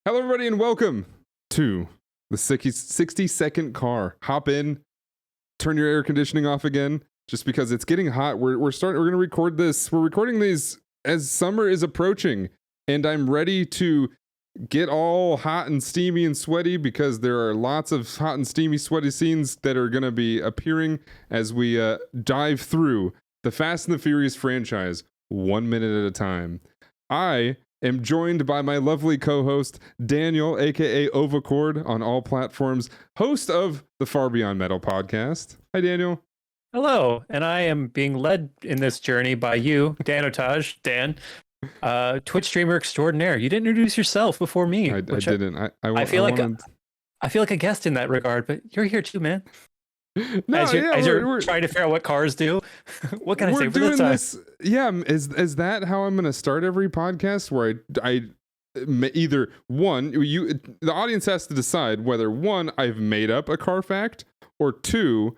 Hello, everybody, and welcome to the 60-second car. Hop in, turn your air conditioning off again, just because it's getting hot. We're going to record this. We're recording these as summer is approaching, and I'm ready to get all hot and steamy and sweaty because there are lots of hot and steamy, sweaty scenes that are going to be appearing as we dive through the Fast and the Furious franchise 1 minute at a time. I am joined by my lovely co-host, Daniel, aka Ovacord, on all platforms, host of the Far Beyond Metal podcast. Hi, Daniel. Hello, and I am being led in this journey by you, Danotage, Dan, Twitch streamer extraordinaire. You didn't introduce yourself before me. I didn't. I feel like a guest in that regard, but you're here too, man. No, as you're trying to figure out what cars do. What can I say for this time? Yeah, is that how I'm going to start every podcast? Where I either one, the audience has to decide whether one, I've made up a car fact, or two,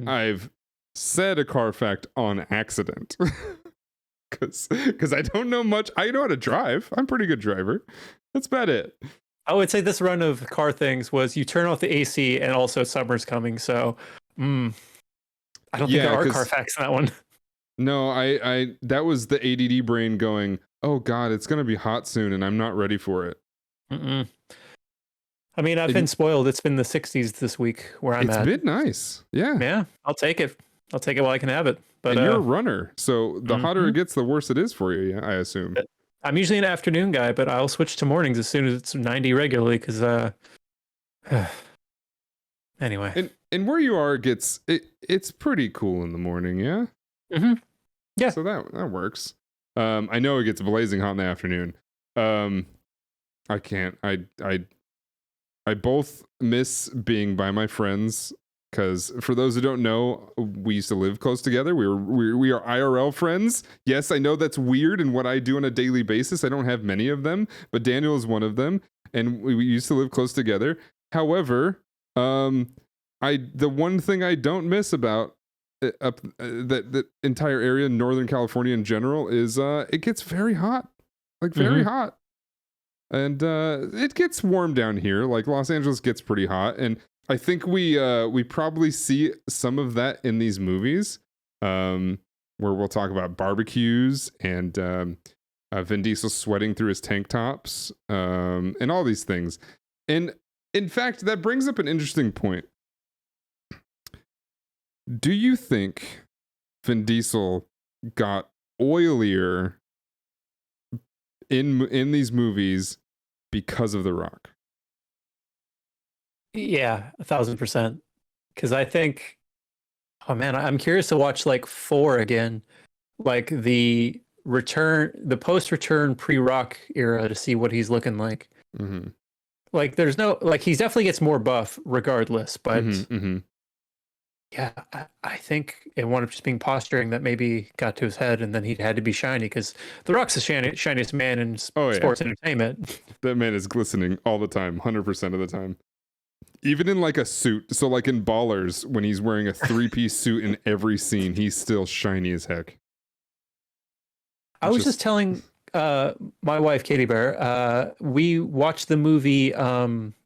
I've said a car fact on accident. Because I don't know much. I know how to drive. I'm a pretty good driver. That's about it. I would say this run of car things was you turn off the AC and also summer's coming. So I don't think there are car facts in that one. No, I that was the ADD brain going, oh God, it's going to be hot soon and I'm not ready for it. I mean, I've been spoiled. It's been the 60s this week where I'm at. It's been nice. Yeah. Yeah, I'll take it. I'll take it while I can have it. But and you're a runner, so the hotter it gets, the worse it is for you, I assume. I'm usually an afternoon guy, but I'll switch to mornings as soon as it's 90 regularly, because anyway. And where you are it's pretty cool in the morning, yeah? Yeah. So that works. I know it gets blazing hot in the afternoon. I can't. I both miss being by my friends. Because for those who don't know, we used to live close together. We are IRL friends. Yes, I know that's weird in what I do on a daily basis. I don't have many of them, but Daniel is one of them, and we used to live close together. However, the one thing I don't miss about that entire area, Northern California in general, is it gets very hot, like very hot, and it gets warm down here. Like Los Angeles gets pretty hot, and I think we probably see some of that in these movies, where we'll talk about barbecues and Vin Diesel sweating through his tank tops, and all these things. And in fact, that brings up an interesting point. Do you think Vin Diesel got oilier in these movies because of The Rock? Yeah, 1,000%. Because I think, oh man, I'm curious to watch like 4 again, like the post-return pre-Rock era, to see what he's looking like. Like, there's no, like, he definitely gets more buff regardless, but yeah, I think it wound up just being posturing that maybe got to his head, and then he had to be shiny because The Rock's the shiniest man in sports entertainment. That man is glistening all the time, 100% of the time. Even in like a suit. So like in Ballers, when he's wearing a 3-piece suit in every scene, he's still shiny as heck. I was just telling my wife, Katie Bear, we watched the movie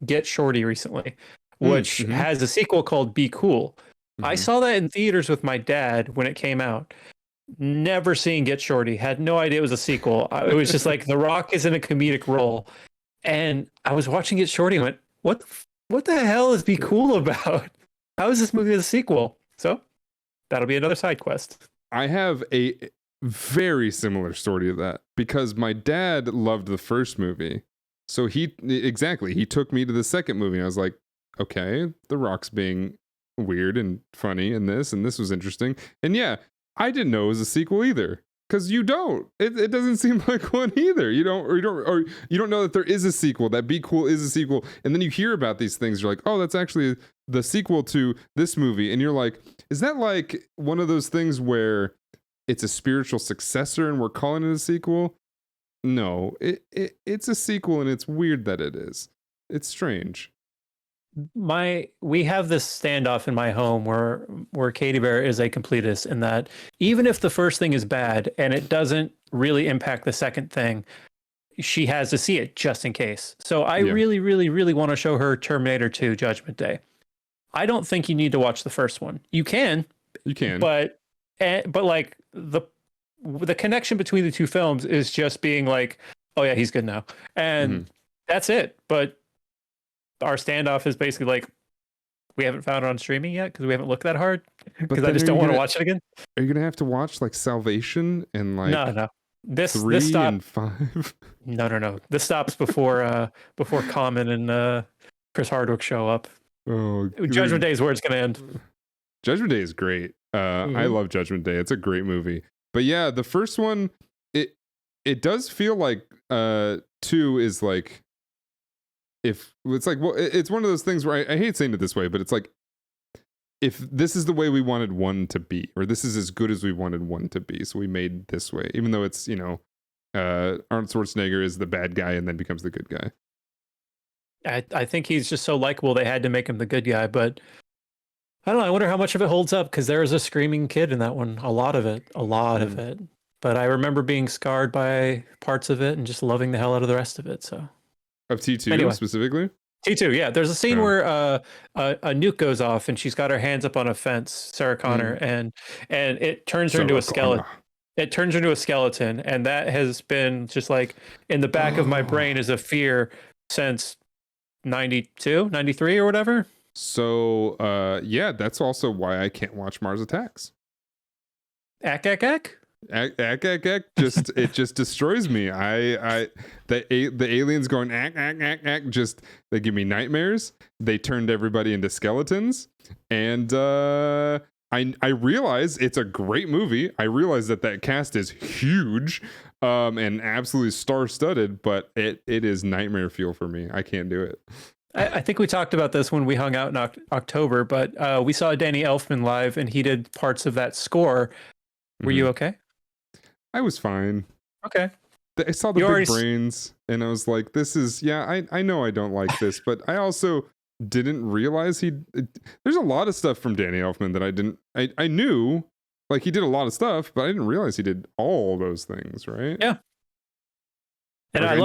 Get Shorty recently, which has a sequel called Be Cool. I saw that in theaters with my dad when it came out. Never seen Get Shorty. Had no idea it was a sequel. It was just like The Rock is in a comedic role. And I was watching Get Shorty and went, what the hell is Be Cool about? How is this movie a sequel? So that'll be another side quest. I have a very similar story to that because my dad loved the first movie. So he took me to the second movie. I was like, okay, The Rock's being weird and funny and this was interesting. And yeah, I didn't know it was a sequel either. Because you don't. It doesn't seem like one either. You don't know that there is a sequel, that Be Cool is a sequel. And then you hear about these things, you're like, oh, that's actually the sequel to this movie. And you're like, is that like one of those things where it's a spiritual successor and we're calling it a sequel? No, it's a sequel, and it's weird that it is. It's strange. We have this standoff in my home where Katie Bear is a completist, in that even if the first thing is bad and it doesn't really impact the second thing, she has to see it just in case. So I Yeah. really, really, really want to show her Terminator 2 Judgment Day. I don't think you need to watch the first one. You can, but like the connection between the two films is just being like, oh yeah, he's good now, and that's it. But our standoff is basically like, we haven't found it on streaming yet because we haven't looked that hard, because I just don't want to watch it again. Are you gonna have to watch like Salvation and like no this 3 this stop and 5? no this stops before Common and Chris Hardwick show up. Oh, Judgment Day is where it's gonna end. Judgment Day is great. I love Judgment Day. It's a great movie. But yeah, the first one, it does feel like 2 is like, if it's like, well, it's one of those things where I hate saying it this way, but it's like, if this is the way we wanted 1 to be, or this is as good as we wanted 1 to be, so we made this way, even though it's, you know, Arnold Schwarzenegger is the bad guy and then becomes the good guy. I think he's just so likable they had to make him the good guy, but I don't know. I wonder how much of it holds up, because there was a screaming kid in that one. A lot of it. But I remember being scarred by parts of it and just loving the hell out of the rest of it. So Of T2 specifically? T2, yeah. There's a scene where a nuke goes off and she's got her hands up on a fence, Sarah Connor, and it turns her into a skeleton. It turns her into a skeleton, and that has been just like in the back of my brain as a fear since 92, 93 or whatever. So yeah, that's also why I can't watch Mars Attacks. Ack. Just it just destroys me. The aliens going ack, just they give me nightmares. They turned everybody into skeletons, and I realize it's a great movie. I realize that cast is huge, and absolutely star-studded, but it is nightmare fuel for me. I can't do it. I think we talked about this when we hung out in October, but we saw Danny Elfman live, and he did parts of that score. Were you okay? I was fine. Okay. I saw the big brains, and I was like, this is, yeah, I know I don't like this, but I also didn't realize there's a lot of stuff from Danny Elfman that I knew, like he did a lot of stuff, but I didn't realize he did all those things, right? Yeah. And like, I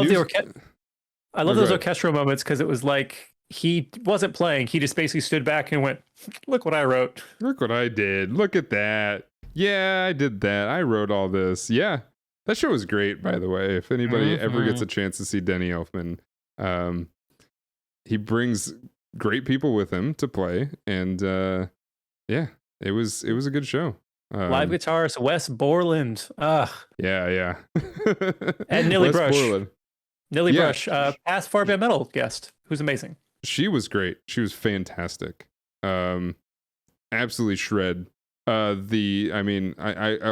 love those orchestral moments, because it was like he wasn't playing. He just basically stood back and went, look what I wrote. Look what I did. Look at that. Yeah, I did that. I wrote all this. Yeah. That show was great, by the way. If anybody ever gets a chance to see Danny Elfman, he brings great people with him to play. And yeah, it was a good show. Live guitarist Wes Borland. Yeah. And Nilly Brush. Nilly Brush, past Far Beyond Metal guest, who's amazing. She was great. She was fantastic. Absolutely shred. I'll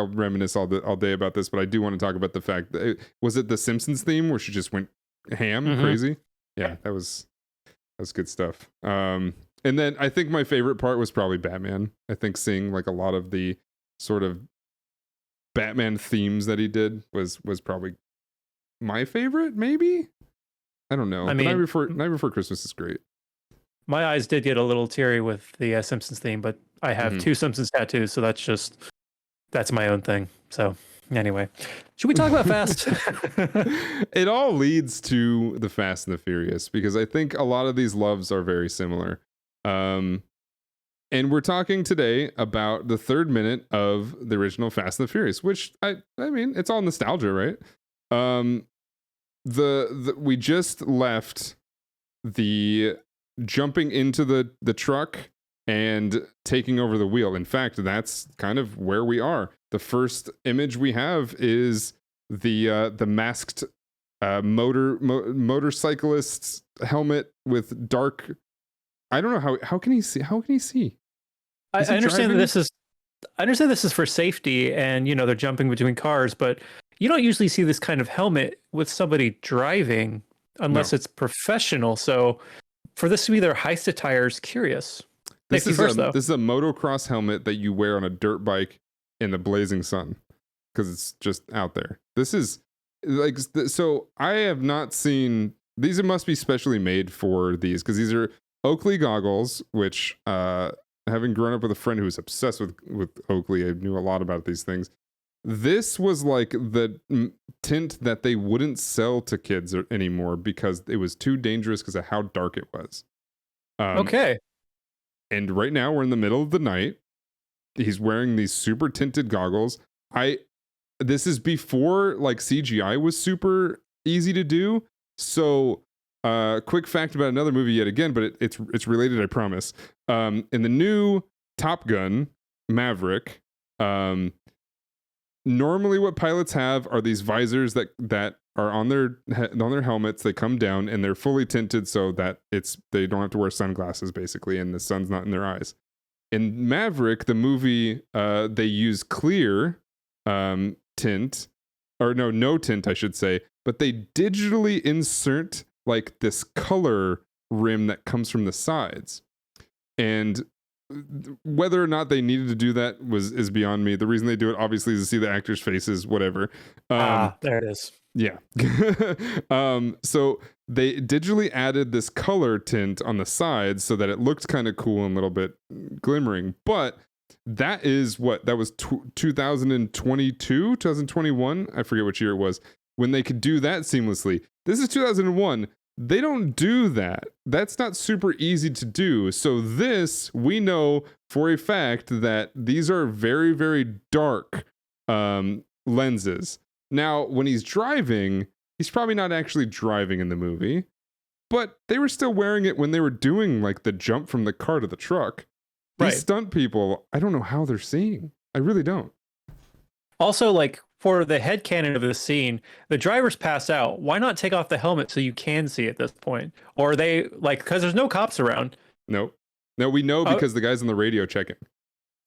reminisce all day about this, but I do want to talk about the fact that was it the Simpsons theme where she just went ham crazy? Yeah, that was good stuff. And then I think my favorite part was probably Batman. I think seeing like a lot of the sort of Batman themes that he did was probably my favorite, maybe. I don't know. Night Before Christmas is great. My eyes did get a little teary with the Simpsons theme, but I have 2 Simpsons tattoos, so that's my own thing. So anyway, should we talk about Fast? It all leads to the Fast and the Furious, because I think a lot of these loves are very similar. And we're talking today about the 3rd minute of the original Fast and the Furious, which I mean, it's all nostalgia, right? We just left the jumping into the truck and taking over the wheel. In fact, that's kind of where we are. The first image we have is the masked motorcyclist's helmet with dark. I don't know how can he see? How can he see? I understand that this is for safety, and they're jumping between cars, but you don't usually see this kind of helmet with somebody driving unless it's professional. So for this to be their heist attire is curious. This is a motocross helmet that you wear on a dirt bike in the blazing sun, because it's just out there. This is like, so I have not seen these. It must be specially made for these, because these are Oakley goggles, which having grown up with a friend who was obsessed with Oakley, I knew a lot about these things. This was like the tint that they wouldn't sell to kids anymore because it was too dangerous because of how dark it was. Okay. And right now we're in the middle of the night. He's wearing these super tinted goggles. This is before like CGI was super easy to do. So, quick fact about another movie yet again, but it's related, I promise. In the new Top Gun Maverick, normally what pilots have are these visors that are on their helmets. They come down and they're fully tinted so that they don't have to wear sunglasses basically, and the sun's not in their eyes. In Maverick, the movie, they use clear tint, or no tint, I should say, but they digitally insert like this color rim that comes from the sides. And whether or not they needed to do that is beyond me. The reason they do it obviously is to see the actors' faces, whatever. There it is. Yeah. So they digitally added this color tint on the sides so that it looked kind of cool and a little bit glimmering. But that was 2022, 2021. I forget which year it was when they could do that seamlessly. This is 2001. They don't do that. That's not super easy to do. So we know for a fact that these are very, very dark lenses. Now, when he's driving, he's probably not actually driving in the movie, but they were still wearing it when they were doing like the jump from the car to the truck. These stunt people, I don't know how they're seeing. I really don't. Also, like for the headcanon of this scene, the driver's passed out. Why not take off the helmet so you can see at this point? Or are they like, because there's no cops around? No, we know because the guy's on the radio checking.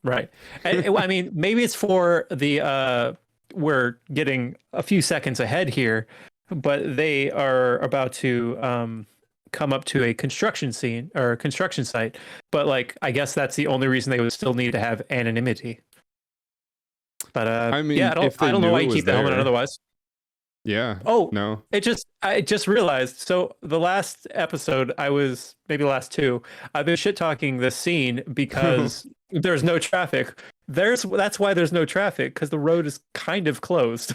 Right. I mean, maybe it's for the we're getting a few seconds ahead here, but they are about to come up to a construction scene or construction site. But like, I guess that's the only reason they would still need to have anonymity. But I mean, yeah, I don't know why you keep the helmet on otherwise. Yeah. Oh no. I just realized. So the last episode, maybe the last two, I've been shit talking this scene because there's no traffic. That's why there's no traffic, because the road is kind of closed.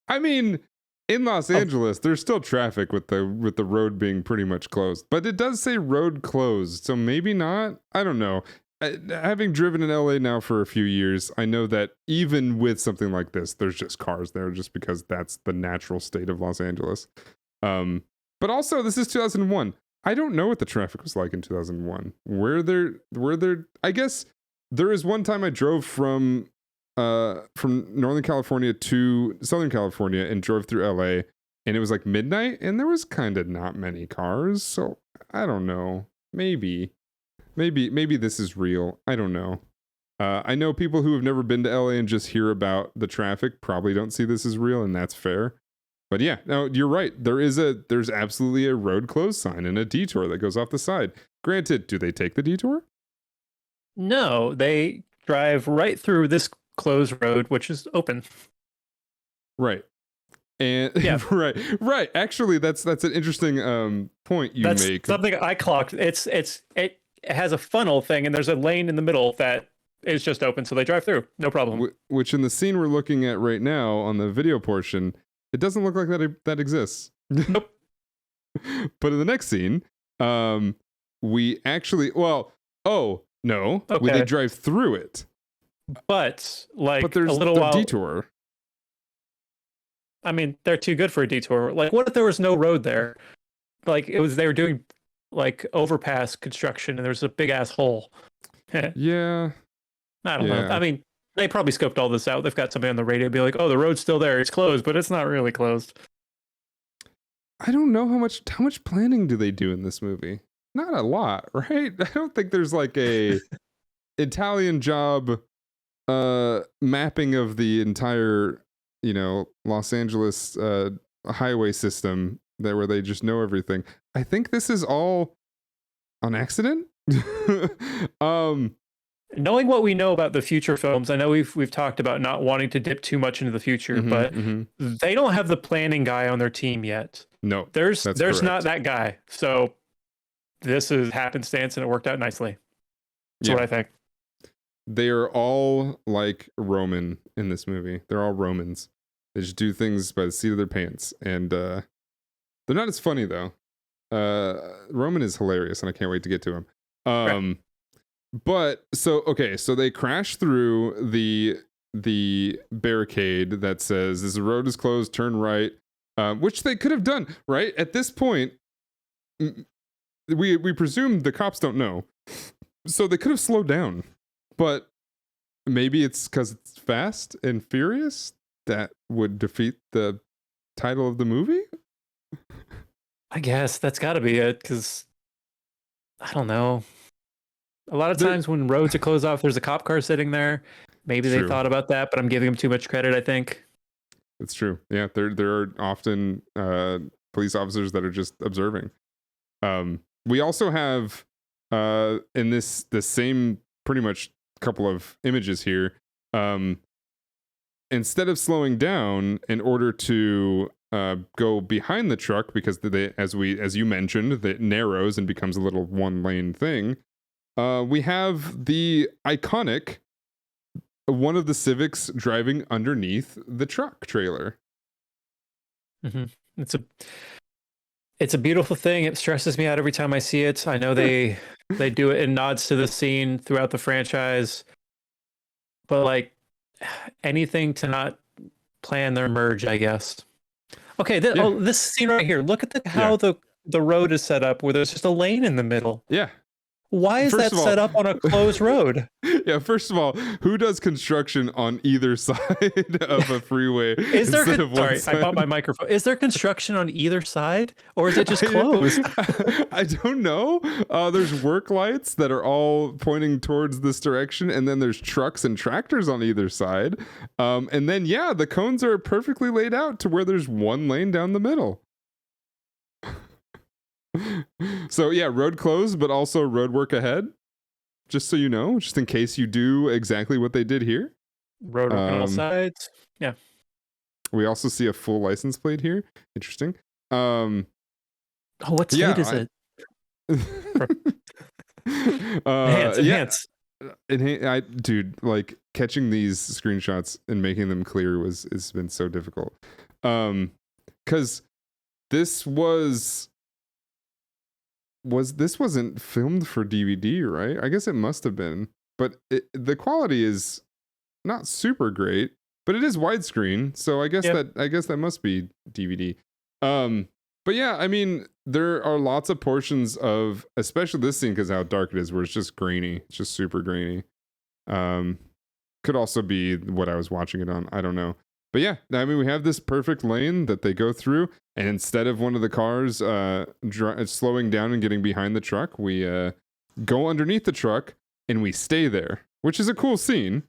I mean, in Los Angeles, there's still traffic with the road being pretty much closed, but it does say road closed, so maybe not. I don't know. Having driven in LA now for a few years, I know that even with something like this, there's just cars there just because that's the natural state of Los Angeles. But also, this is 2001. I don't know what the traffic was like in 2001. Were there? I guess there is one time I drove from Northern California to Southern California and drove through LA, and it was like midnight, and there was kind of not many cars. So I don't know. Maybe this is real. I don't know. I know people who have never been to LA and just hear about the traffic probably don't see this as real, and that's fair. But yeah, no, you're right. There's absolutely a road closed sign and a detour that goes off the side. Granted, do they take the detour? No, they drive right through this closed road, which is open. Right. And yeah, right. Actually, that's an interesting point you make. Something I clocked. It has a funnel thing, and there's a lane in the middle that is just open, so they drive through, no problem. Which in the scene we're looking at right now on the video portion, it doesn't look like that exists. Nope. But in the next scene, we actually, they drive through it. But there's a little detour. I mean, they're too good for a detour. Like, what if there was no road there? Like, they were doing like overpass construction and there's a big ass hole. Yeah. I don't know. I mean, they probably scoped all this out. They've got somebody on the radio be like, "Oh, the road's still there. It's closed, but it's not really closed." I don't know how much planning do they do in this movie? Not a lot, right? I don't think there's like a Italian job mapping of the entire, Los Angeles highway system there where they just know everything. I think this is all on accident. Knowing what we know about the future films, I know we've talked about not wanting to dip too much into the future, but they don't have the planning guy on their team yet. No, there's not that guy. So this is happenstance, and it worked out nicely. That's what I think. they are all like Roman in this movie. They're all Romans. They just do things by the seat of their pants, and they're not as funny though. Roman is hilarious, and I can't wait to get to him. Right. But so okay, so they crash through the barricade that says this road is closed, turn right, which they could have done right at this point. We presume the cops don't know, so they could have slowed down. But maybe it's because it's Fast and Furious that would defeat the title of the movie. I guess that's got to be it, because I don't know. A lot of times when roads are closed off, there's a cop car sitting there. Maybe they thought about that, but I'm giving them too much credit, I think. It's true. Yeah, there are often police officers that are just observing. We also have in the same pretty much couple of images here. Instead of slowing down in order to go behind the truck, because as you mentioned, it narrows and becomes a little one lane thing. We have the iconic one of the Civics driving underneath the truck trailer. Mm-hmm. It's a beautiful thing. It stresses me out every time I see it. I know they do it in nods to the scene throughout the franchise, but like anything to not plan their merge, I guess. Okay, this scene right here. Look at how the road is set up, where there's just a lane in the middle. Yeah. Why is that set up on a closed road? Yeah, first of all, who does construction on either side of a freeway? Is there sorry, I bought my microphone. Is there construction on either side, or is it just closed? I don't know. There's work lights that are all pointing towards this direction, and then there's trucks and tractors on either side. And then the cones are perfectly laid out to where there's one lane down the middle. So road closed, but also road work ahead. Just so you know, just in case you do exactly what they did here. Road work on all sides. Yeah. We also see a full license plate here. Interesting. What state is it? Enhance. Dude, like catching these screenshots and making them clear has been so difficult. Because this wasn't filmed for DVD, right? I guess it must have been, but the quality is not super great, but it is widescreen, so I guess that must be DVD. But yeah, I mean, there are lots of portions of, especially this scene because how dark it is, where it's just grainy. It's just super grainy. Could also be what I was watching it on. I don't know. But yeah, I mean, we have this perfect lane that they go through, and instead of one of the cars slowing down and getting behind the truck, we go underneath the truck and we stay there, which is a cool scene.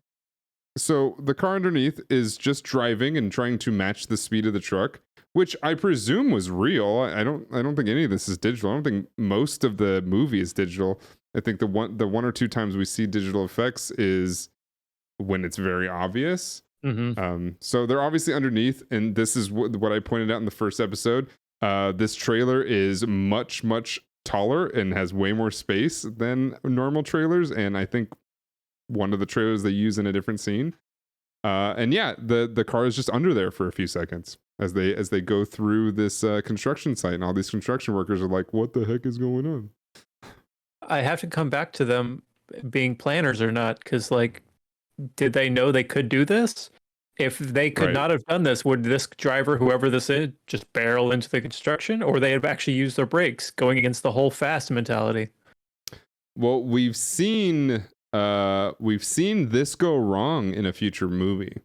So the car underneath is just driving and trying to match the speed of the truck, which I presume was real. I don't think any of this is digital. I don't think most of the movie is digital. I think the one or two times we see digital effects is when it's very obvious. Mm-hmm. So they're obviously underneath, and this is what I pointed out in the first episode. This trailer is much, much taller and has way more space than normal trailers, and I think one of the trailers they use in a different scene. And the car is just under there for a few seconds as they go through this construction site, and all these construction workers are like, "What the heck is going on?" I have to come back to them being planners or not, because like, did they know they could do this? If they could not have done this, would this driver, whoever this is, just barrel into the construction, or they have actually used their brakes, going against the whole fast mentality? Well, we've seen this go wrong in a future movie.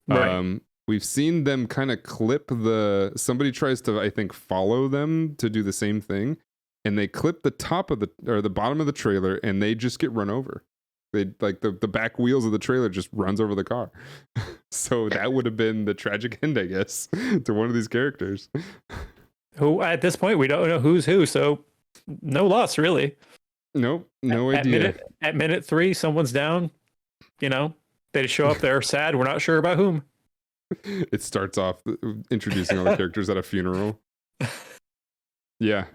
Right. We've seen them kind of clip somebody tries to, I think, follow them to do the same thing, and they clip the top of the bottom of the trailer, and they just get run over. They like the back wheels of the trailer just runs over the car. So that would have been the tragic end, I guess, to one of these characters. Who at this point we don't know who's who, so no loss really. Nope, no idea. At minute 3, someone's down. You know, they just show up there sad. We're not sure about whom. It starts off introducing all the characters at a funeral. Yeah,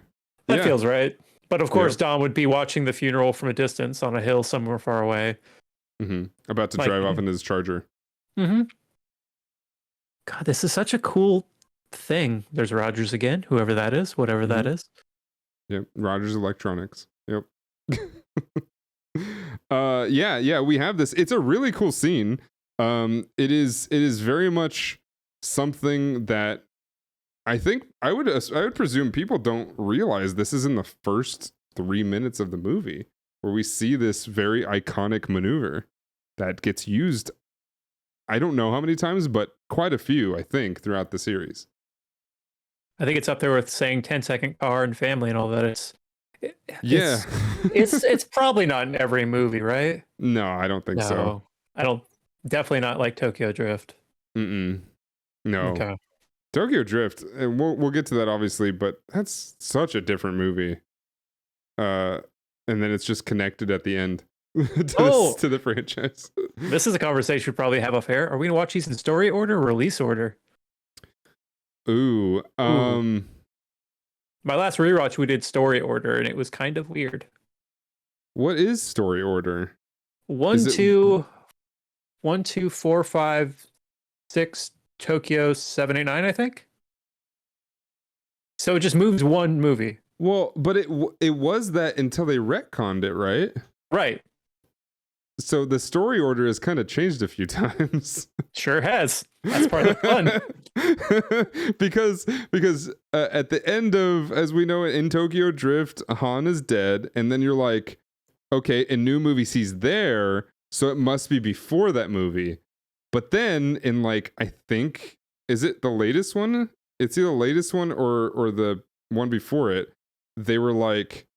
that feels right. But of course, Dom would be watching the funeral from a distance on a hill somewhere far away. About to Like, drive off in his Charger. mm-hmm. God, this is such a cool thing. There's Rogers again, whoever that is, whatever that is. Yep, Rogers Electronics. Yep. Yeah, we have this. It's a really cool scene. It is very much something that I think I would presume people don't realize this is in the first 3 minutes of the movie where we see this very iconic maneuver that gets used. I don't know how many times, but quite a few, I think, throughout the series. I think it's up there with saying 10-second car and family and all that. It's probably not in every movie, right? No, I don't think so. I don't. Definitely not like Tokyo Drift. No. Okay. Tokyo Drift, and we'll get to that obviously, but that's such a different movie. And then it's just connected at the end to the franchise. This is a conversation we probably have off air. Are we gonna watch these in story order or release order? Ooh. My last rewatch we did story order and it was kind of weird. What is story order? 1, 2, 4, 5, 6, Tokyo 7, 8, 9, I think. So it just moves one movie. Well, but it was that until they retconned it, right? Right. So the story order has kind of changed a few times. Sure has. That's part of the fun. because at the end of, as we know, in Tokyo Drift, Han is dead, and then you're like, okay, a new movie sees there, so it must be before that movie. But then in like, I think, is it the latest one? It's either the latest one or the one before it. They were like,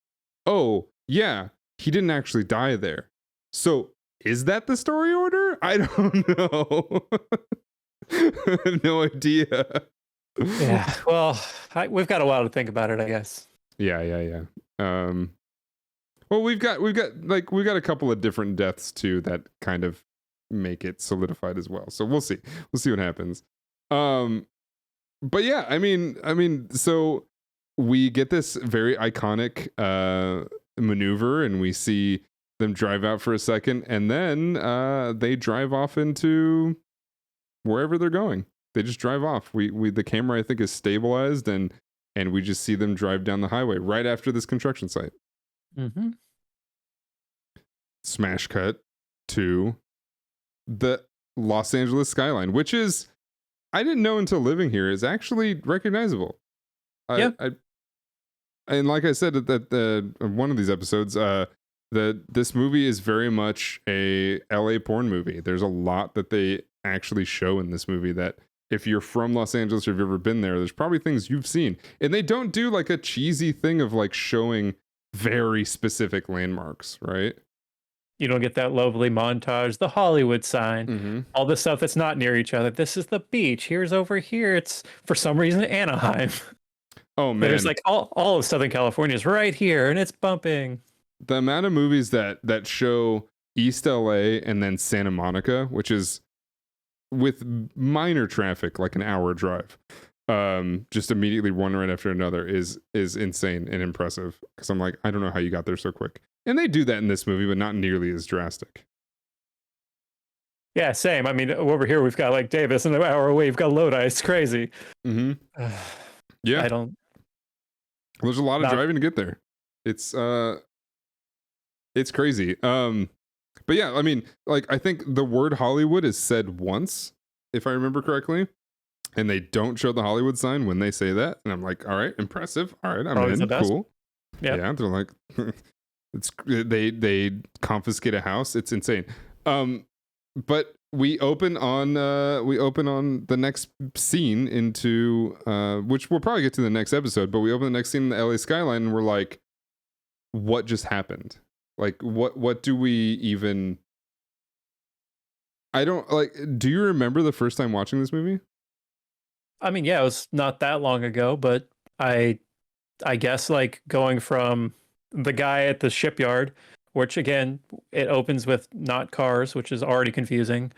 oh yeah, he didn't actually die there. So is that the story order? I don't know. I have no idea. Yeah. Well, we've got a while to think about it, I guess. Yeah. Well, we've got a couple of different deaths too that kind of make it solidified as well. So we'll see. We'll see what happens. But yeah, I mean, so we get this very iconic maneuver, and we see them drive out for a second, and then they drive off into wherever they're going. They just drive off. The camera, I think, is stabilized, and we just see them drive down the highway right after this construction site. Mm-hmm. Smash cut to the Los Angeles skyline, which is, I didn't know until living here, is actually recognizable. Yeah. And like I said at one of these episodes, this movie is very much a LA porn movie. There's a lot that they actually show in this movie that if you're from Los Angeles or if you've ever been there, there's probably things you've seen. And they don't do like a cheesy thing of like showing very specific landmarks, right? You don't get that lovely montage, the Hollywood sign, all the stuff that's not near each other. This is the beach. Here's over here. It's for some reason Anaheim. Oh man, there's like all of Southern California is right here, and it's bumping. The amount of movies that show East LA and then Santa Monica, which is with minor traffic, like an hour drive, just immediately one right after another, is insane and impressive. Because I'm like, I don't know how you got there so quick. And they do that in this movie, but not nearly as drastic. Yeah, same. I mean, over here we've got like Davis, and an hour away we've got Lodi. It's crazy. Yeah, I don't. There's a lot of driving to get there. It's crazy. But yeah, I mean, like, I think the word Hollywood is said once, if I remember correctly, and they don't show the Hollywood sign when they say that, and I'm like, all right, impressive. All right, I'm in. Cool. Yeah, they're like, they confiscate a house. It's insane. But we open on the next scene into which we'll probably get to the next episode, but we open the next scene in the LA skyline, and we're like, what just happened? Like, what do we even... I don't, like, do you remember the first time watching this movie? I mean, yeah, it was not that long ago, but I guess like going from the guy at the shipyard, which again, it opens with not cars, which is already confusing,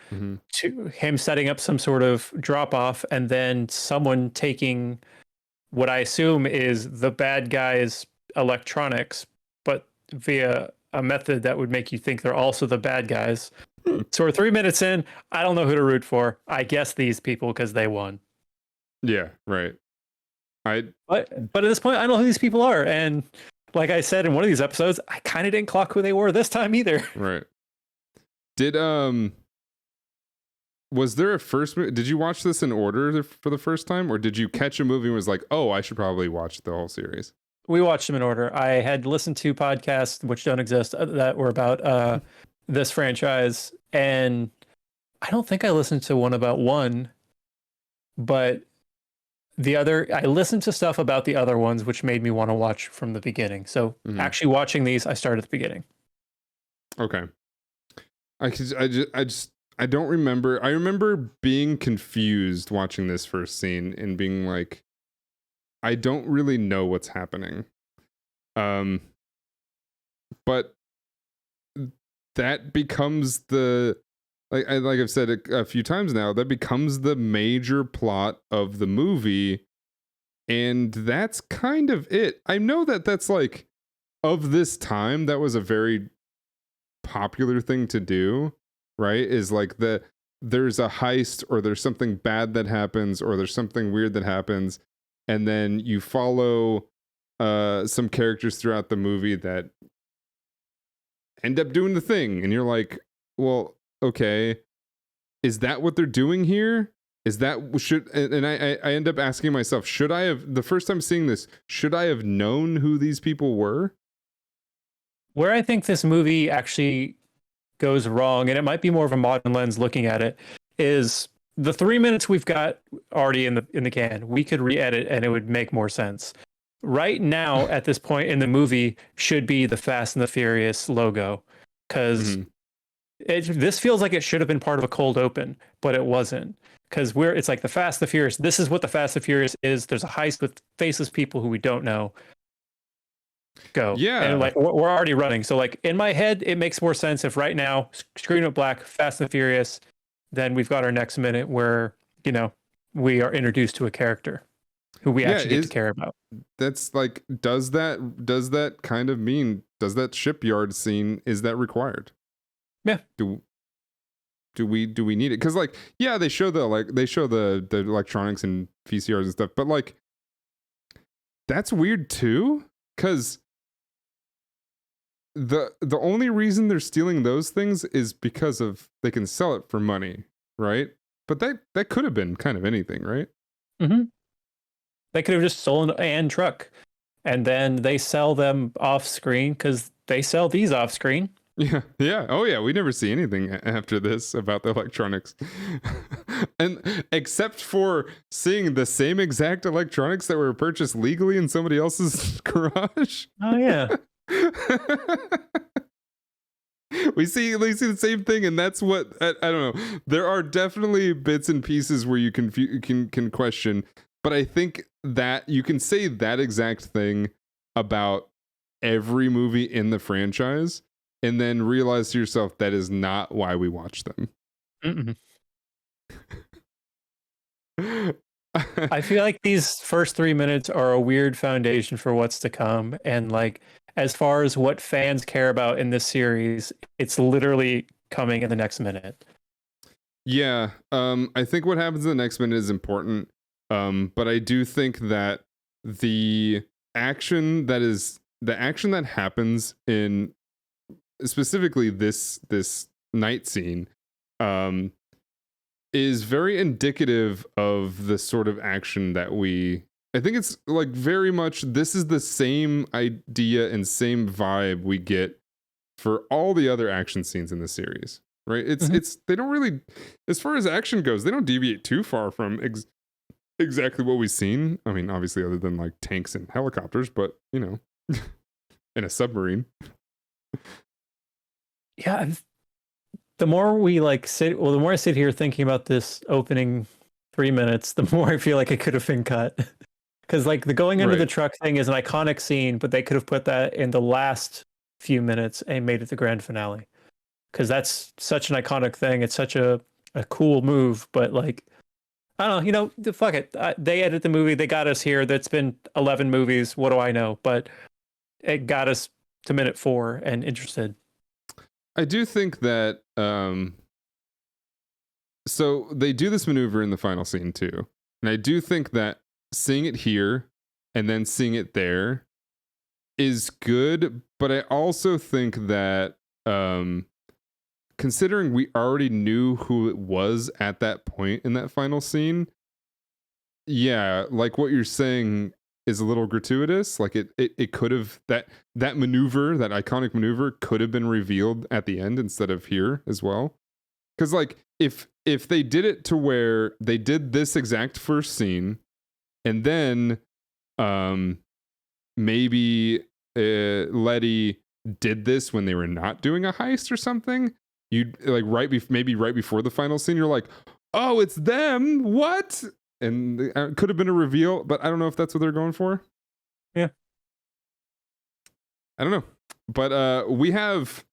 to him setting up some sort of drop off, and then someone taking what I assume is the bad guy's electronics, but via a method that would make you think they're also the bad guys. So we're 3 minutes in. I don't know who to root for. I guess these people because they won. Yeah, right. But at this point, I don't know who these people are. And like I said in one of these episodes, I kind of didn't clock who they were this time either. Right. Did was there a first did you watch this in order for the first time, or did you catch a movie and was like, oh, I should probably watch the whole series? We watched them in order. I had listened to podcasts which don't exist that were about this franchise, and I don't think I listened to one about one, but I listened to stuff about the other ones, which made me want to watch from the beginning. So actually watching these, I started at the beginning. Okay. I don't remember. I remember being confused watching this first scene and being like, I don't really know what's happening. But that becomes like I've said a few times now, that becomes the major plot of the movie, and that's kind of it. I know that that's like, of this time, that was a very popular thing to do, right? Is like there's a heist, or there's something bad that happens, or there's something weird that happens, and then you follow some characters throughout the movie that end up doing the thing, and you're like, well, okay, is that what they're doing here? Is that I end up asking myself, should I have, the first time seeing this, should I have known who these people were? Where I think this movie actually goes wrong, and it might be more of a modern lens looking at it, is the 3 minutes we've got already in the can. We could re-edit and it would make more sense. Right now, at this point in the movie, should be the Fast and the Furious logo, because this feels like it should have been part of a cold open, but it wasn't. Because it's like the Fast and the Furious. This is what the Fast and Furious is. There's a heist with faceless people who we don't know. Go. Yeah. And like we're already running. So like in my head, it makes more sense if right now, screen went black, Fast and the Furious, then we've got our next minute where, we are introduced to a character who we actually get to care about. That's like, does that kind of mean, does that shipyard scene, is that required? Yeah. Do we need it? Because like, yeah, they show the electronics and VCRs and stuff, but like, that's weird too, because the only reason they're stealing those things is because of they can sell it for money, right? But that could have been kind of anything, right? Mm-hmm. They could have just stolen a truck, and then they sell them off screen because they sell these off screen. Yeah. Oh yeah, we never see anything after this about the electronics. And except for seeing the same exact electronics that were purchased legally in somebody else's garage. Oh yeah. we see the same thing, and that's what I don't know. There are definitely bits and pieces where you can question, but I think that you can say that exact thing about every movie in the franchise, and then realize to yourself that is not why we watch them. I feel like these first 3 minutes are a weird foundation for what's to come, and like, as far as what fans care about in this series, it's literally coming in the next minute. Yeah, I think what happens in the next minute is important, but I do think that the action that happens in specifically this night scene is very indicative of the sort of action that I think it's like very much, this is the same idea and same vibe we get for all the other action scenes in the series, right? It's they don't really, as far as action goes, they don't deviate too far from exactly what we've seen. I mean, obviously other than like tanks and helicopters, but in a submarine. Yeah. The more the more I sit here thinking about this opening 3 minutes, the more I feel like it could have been cut. Because like the going under the truck thing is an iconic scene, but they could have put that in the last few minutes and made it the grand finale. Because that's such an iconic thing. It's such a cool move, but like, I don't know, fuck it. They edit the movie. They got us here. That's been 11 movies. What do I know? But it got us to minute 4 and interested. I do think that so they do this maneuver in the final scene too. And I do think that seeing it here and then seeing it there is good, but I also think that considering we already knew who it was at that point in that final scene, yeah, like what you're saying is a little gratuitous. Like it could have that maneuver, that iconic maneuver could have been revealed at the end instead of here as well. Cuz like if they did it to where they did this exact first scene and then maybe Letty did this when they were not doing a heist or something, you'd like maybe right before the final scene, you're like, oh, it's them. What? And it could have been a reveal, but I don't know if that's what they're going for. Yeah. I don't know. But we have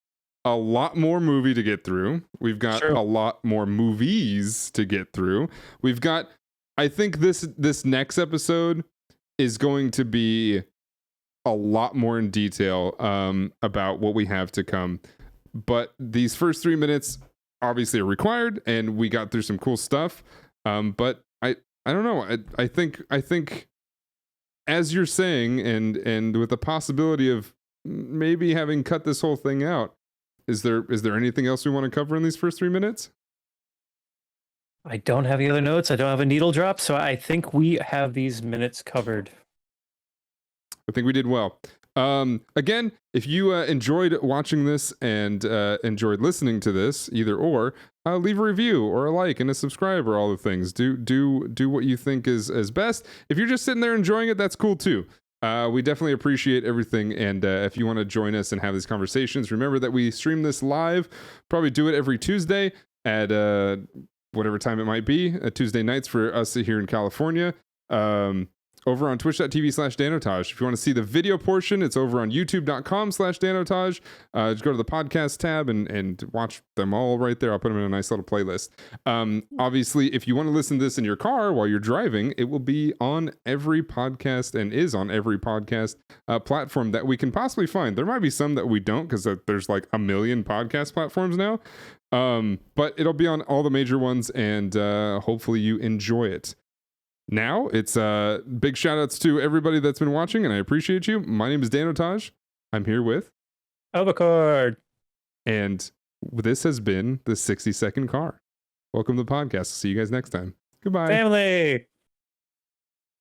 a lot more movie to get through. We've got a lot more movies to get through. We've got, I think this next episode is going to be a lot more in detail about what we have to come. But these first 3 minutes obviously are required, and we got through some cool stuff. But I don't know. I think as you're saying, and with the possibility of maybe having cut this whole thing out, is there anything else we want to cover in these first 3 minutes? I don't have any other notes. I don't have a needle drop, so I think we have these minutes covered. I think we did well. Again, if you enjoyed watching this and enjoyed listening to this, either or, leave a review or a like and a subscribe or all the things. Do what you think is best. If you're just sitting there enjoying it, that's cool too. We definitely appreciate everything. And if you want to join us and have these conversations, remember that we stream this live. Probably do it every Tuesday at whatever time it might be. Tuesday nights for us here in California. Over on twitch.tv/Danotage. If you want to see the video portion, it's over on youtube.com/Danotage. Just go to the podcast tab and watch them all right there. I'll put them in a nice little playlist. Obviously, if you want to listen to this in your car while you're driving, it will be on every podcast and is on every podcast platform that we can possibly find. There might be some that we don't because there's like a million podcast platforms now. But it'll be on all the major ones, and hopefully you enjoy it. Now, it's big shout outs to everybody that's been watching, and I appreciate you. My name is Danotage. I'm here with Overcord. And this has been the 60-second car. Welcome to the podcast. See you guys next time. Goodbye. Family.